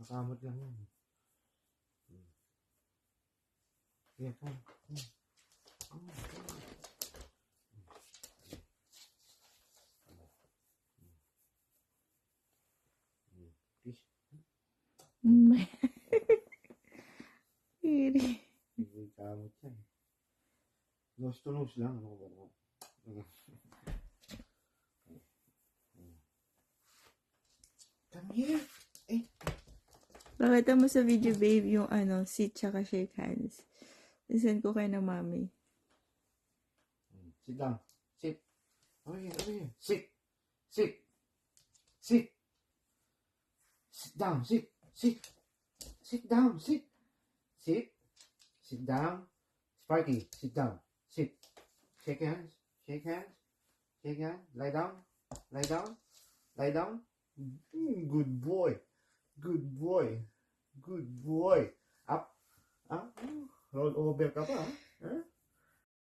Nakamot lang yan. Yeah, come. Please. Iri. Hindi kamot yan. Nose to nose lang. Ano ba naman? Come here. Eh. Pakita mo sa video, babe, yung sit tsaka shake hands. Send ko kayo ng mami. Sit down. Sit. Over here. Over here. Sit. Sit. Sit. Sit down. Sit. Sit. Sit down. Sit. Sit. Sit down. Sparky, sit down. Sit. Shake hands. Shake hands. Shake hands. Lie down. Lie down. Lie down. Good boy. Good boy. Good boy. Up. Up. Roll over ka pa. Huh?